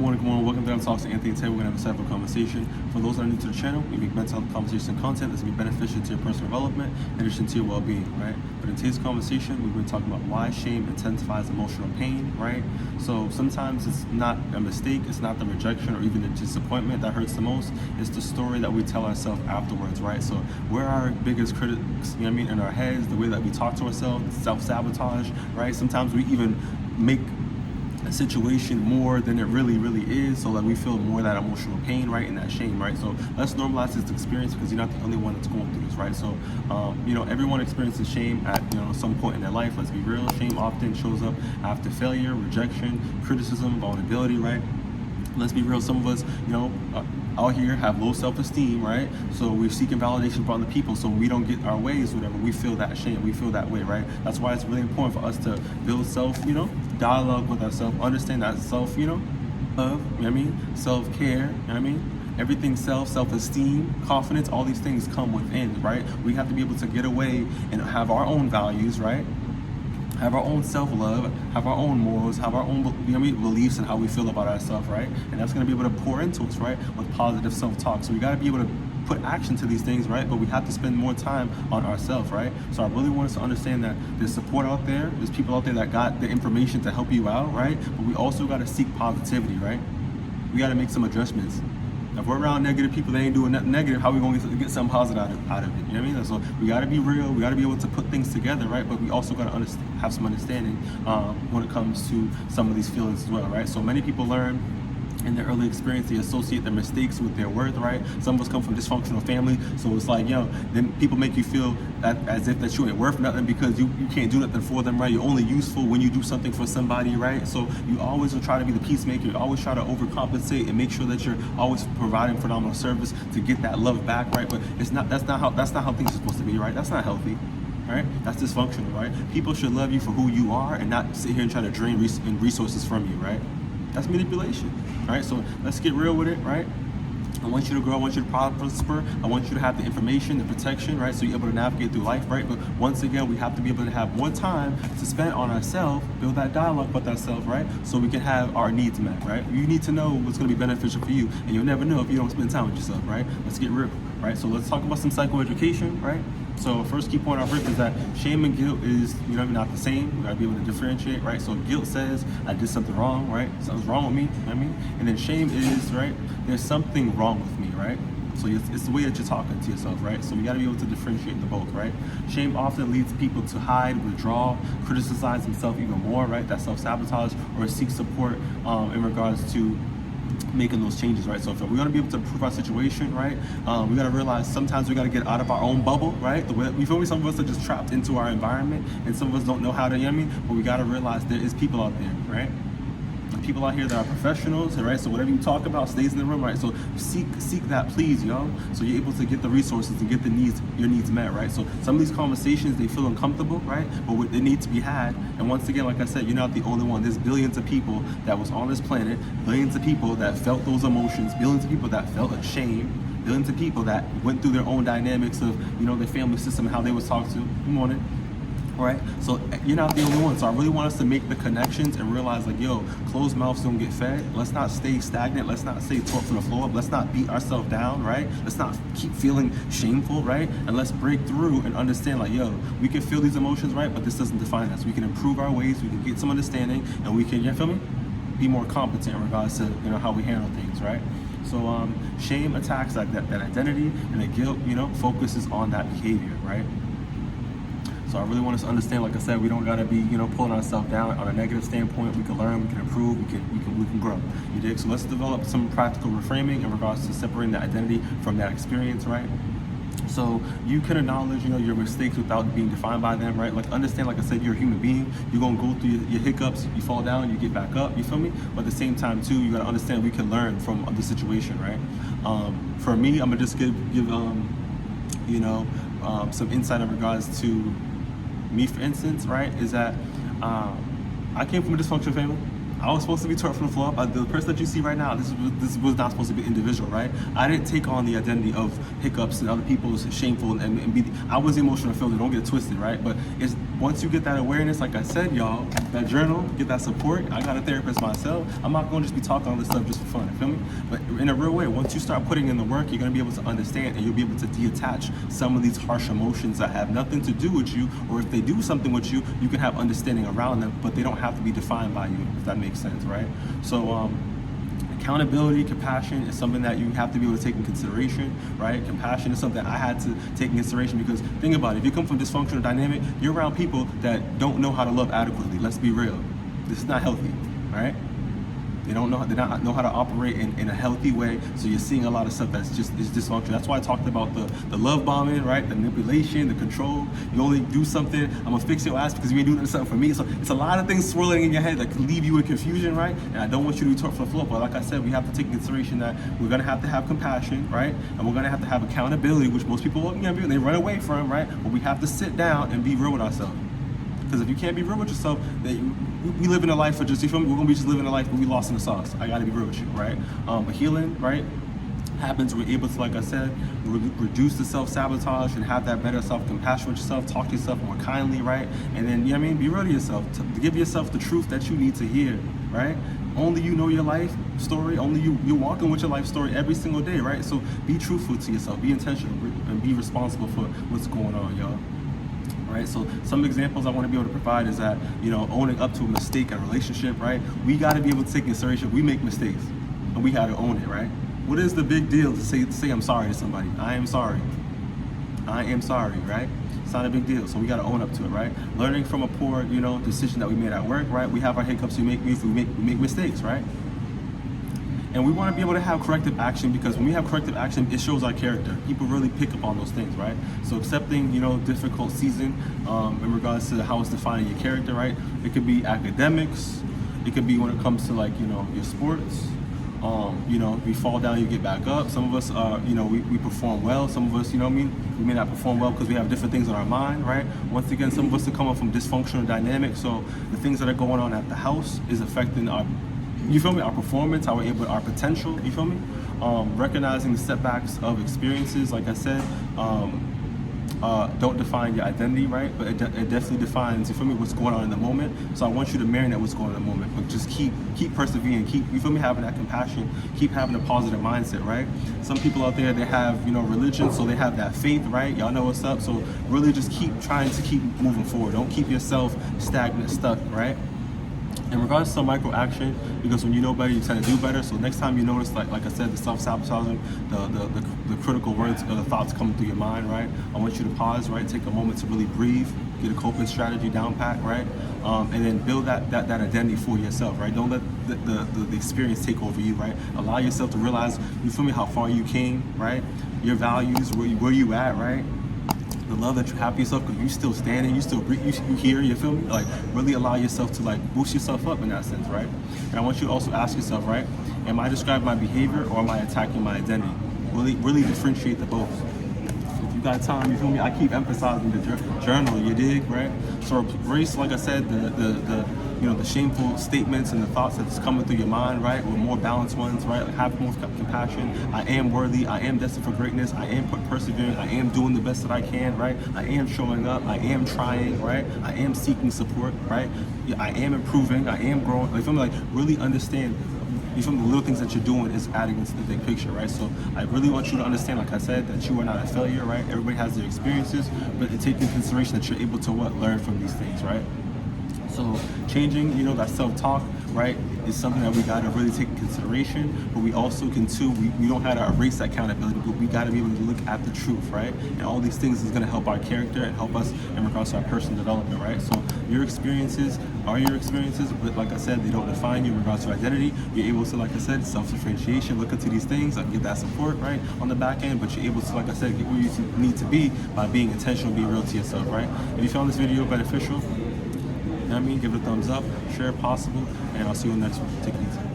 Good morning. Welcome to Talks to Anthony. Today we're going to have a separate conversation. For those that are new to the channel, we make mental health conversation content that's going to be beneficial to your personal development in addition to your well-being, right? But in today's conversation, we've been talking about why shame intensifies emotional pain, right? So sometimes it's not a mistake, it's not the rejection or even the disappointment that hurts the most. It's the story that we tell ourselves afterwards, right? So we're our biggest critics, you know what I mean, in our heads, the way that we talk to ourselves, self-sabotage, right? Sometimes we even make a situation more than it really is, so that we feel more of that emotional pain, right, and that shame, right? So let's normalize this experience because you're not the only one that's going through this, right? So everyone experiences shame at some point in their life. Let's be real. Shame often shows up after failure, rejection, criticism, vulnerability, right? Let's be real. Some of us, out here have low self-esteem, right? So we're seeking validation from other people. So when we don't get our ways, whatever, we feel that shame. We feel that way, right? That's why it's really important for us to build dialogue with ourselves, understand that love, self-care, everything self-esteem, confidence, all these things come within, right? We have to be able to get away and have our own values, right? Have our own self-love, have our own morals, have our own beliefs and how we feel about ourselves, right? And that's going to be able to pour into us, right, with positive self-talk. So we got to be able to put action to these things, right? But we have to spend more time on ourselves, right? So I really want us to understand that there's support out there, there's people out there that got the information to help you out, right? But we also got to seek positivity, right? We got to make some adjustments. If we're around negative people, they ain't doing nothing negative, how are we going to get something positive out of it? You know what I mean? So we got to be real. We got to be able to put things together, right? But we also got to have some understanding when it comes to some of these feelings as well, right? So many people learn in their early experience, they associate their mistakes with their worth, right? Some of us come from dysfunctional family, so it's like, then people make you feel as if that you ain't worth nothing because you can't do nothing for them, right? You're only useful when you do something for somebody, right? So you always will try to be the peacemaker, you always try to overcompensate and make sure that you're always providing phenomenal service to get that love back, right? But that's not how things are supposed to be, right? That's not healthy. Right? That's dysfunctional, right? People should love you for who you are and not sit here and try to drain resources from you, right? That's manipulation, right? So let's get real with it, right? I want you to grow, I want you to prosper, I want you to have the information, the protection, right? So you're able to navigate through life, right? But once again, we have to be able to have more time to spend on ourselves, build that dialogue with ourselves, right? So we can have our needs met, right? You need to know what's gonna be beneficial for you, and you'll never know if you don't spend time with yourself, right? Let's get real, right? So let's talk about some psychoeducation, right? So first key point I'll break is that shame and guilt is, not the same. We gotta be able to differentiate, right? So guilt says I did something wrong, right? Something's wrong with me, And then shame is, right, there's something wrong with me, right? So it's the way that you're talking to yourself, right? So we gotta be able to differentiate the both, right? Shame often leads people to hide, withdraw, criticize themselves even more, right? That self-sabotage, or seek support in regards to making those changes, right? So if we're gonna be able to improve our situation, right, we gotta realize sometimes we gotta get out of our own bubble, right? The way we some of us are just trapped into our environment, and some of us don't know how to, but we gotta realize there is people out there, right? People out here that are professionals, right? So whatever you talk about stays in the room, right? So seek that, please, so you're able to get the resources and get your needs met, right? So some of these conversations, they feel uncomfortable, right? But they need to be had. And once again, like I said, you're not the only one. There's billions of people that was on this planet, billions of people that felt those emotions, billions of people that felt shame, billions of people that went through their own dynamics of, their family system and how they was talked to. Good morning. Right? So you're not the only one. So I really want us to make the connections and realize, closed mouths don't get fed. Let's not stay stagnant. Let's not stay taught for the floor up. Let's not beat ourselves down, right? Let's not keep feeling shameful, right? And let's break through and understand, we can feel these emotions, right? But this doesn't define us. We can improve our ways. We can get some understanding, and we can, be more competent in regards to, how we handle things, right? So shame attacks that identity, and the guilt, focuses on that behavior, right? So I really want us to understand, like I said, we don't gotta be, pulling ourselves down on a negative standpoint. We can learn, we can improve, we can grow. You dig? So let's develop some practical reframing in regards to separating the identity from that experience, right? So you can acknowledge, your mistakes without being defined by them, right? Understand, like I said, you're a human being. You're gonna go through your hiccups. You fall down, you get back up. You feel me? But at the same time, too, you gotta understand we can learn from the situation, right? For me, I'm gonna just give some insight in regards to me, for instance, right, is that I came from a dysfunctional family, I was supposed to be taught from the floor up. The person that you see right now, this was not supposed to be individual, right? I didn't take on the identity of hiccups and other people's shameful and be. I was the emotional failure. Don't get it twisted, right? But it's once you get that awareness, like I said, y'all, that journal, get that support. I got a therapist myself. I'm not going to just be talking all this stuff just for fun. You feel me? But in a real way, once you start putting in the work, you're going to be able to understand, and you'll be able to detach some of these harsh emotions that have nothing to do with you, or if they do something with you, you can have understanding around them, but they don't have to be defined by you, if that makes sense, right? So accountability, compassion is something that you have to be able to take in consideration, right? Compassion is something I had to take in consideration, because think about it, if you come from dysfunctional dynamic, you're around people that don't know how to love adequately. Let's be real. This is not healthy, right? They don't know how to operate in a healthy way. So you're seeing a lot of stuff that's just is dysfunctional. That's why I talked about the love bombing, right? The manipulation, the control. You only do something, I'm gonna fix your ass because you ain't doing something for me. So it's a lot of things swirling in your head that can leave you in confusion, right? And I don't want you to be taught from the floor. But like I said, we have to take in consideration that we're gonna have to have compassion, right? And we're gonna have to have accountability, which most people, they run away from, right? But we have to sit down and be real with ourselves. Because if you can't be real with yourself, then we live in a life of just, you feel me? We're gonna be just living a life where we lost in the sauce. I gotta be real with you, right? But healing, right, happens. We're able to, like I said, reduce the self-sabotage and have that better self-compassion with yourself, talk to yourself more kindly, right? And then, be real to yourself, to give yourself the truth that you need to hear, right? Only you know your life story, only you're walking with your life story every single day, right? So be truthful to yourself, be intentional, and be responsible for what's going on, y'all. Right, so some examples I want to be able to provide is that, owning up to a mistake in a relationship, right? We got to be able to take consideration. We make mistakes, and we got to own it, right? What is the big deal to say I'm sorry to somebody? I am sorry. I am sorry, right? It's not a big deal, so we got to own up to it, right? Learning from a poor, decision that we made at work, right? We have our hiccups. We make mistakes, right? And we want to be able to have corrective action, because when we have corrective action, it shows our character. People really pick up on those things, right? So accepting, difficult season in regards to how it's defining your character, right? It could be academics. It could be when it comes to your sports. We fall down, you get back up. Some of us are, we perform well. Some of us, we may not perform well because we have different things on our mind, right? Once again, some of us are coming from dysfunctional dynamics. So the things that are going on at the house is affecting our performance, our potential, recognizing the setbacks of experiences, like I said, don't define your identity, right? But it definitely defines, what's going on in the moment. So I want you to marinate what's going on in the moment, but just keep persevering, keep, having that compassion, keep having a positive mindset, right? Some people out there, they have, religion, so they have that faith, right? Y'all know what's up. So really just keep trying to keep moving forward. Don't keep yourself stagnant, stuck, right? In regards to micro action, because when you know better, you tend to do better. So next time you notice, like I said, the self-sabotaging, the critical words or the thoughts coming through your mind, right? I want you to pause, right? Take a moment to really breathe, get a coping strategy down pat, right? And then build that identity for yourself, right? Don't let the experience take over you, right? Allow yourself to realize, how far you came, right? Your values, where you at, right? The love that you have for yourself, because you still standing, you still breathe, you hear, you feel me? Really allow yourself to boost yourself up in that sense, right? And I want you to also ask yourself, right? Am I describing my behavior, or am I attacking my identity? Really differentiate the both. If you got time, I keep emphasizing the journal, you dig, right? So erase, like I said, the shameful statements and the thoughts that's coming through your mind, right? With more balanced ones, right? Have more compassion. I am worthy. I am destined for greatness. I am persevering. I am doing the best that I can, right? I am showing up. I am trying, right? I am seeking support, right? I am improving. I am growing. Really understand. The little things that you're doing is adding into the big picture, right? So I really want you to understand, like I said, that you are not a failure, right? Everybody has their experiences, but take into consideration that you're able to learn from these things, right? So changing, that self-talk, right, is something that we got to really take into consideration. But we also can too, we don't have to erase that accountability, but we got to be able to look at the truth, right? And all these things is going to help our character and help us in regards to our personal development, right? So your experiences are your experiences, but like I said, they don't define you in regards to identity. You're able to, like I said, self-differentiation, look into these things, get that support, right, on the back end, but you're able to, like I said, get where you need to be by being intentional, be real to yourself, right? If you found this video beneficial, give it a thumbs up, share it possible, and I'll see you in the next one. Take it easy.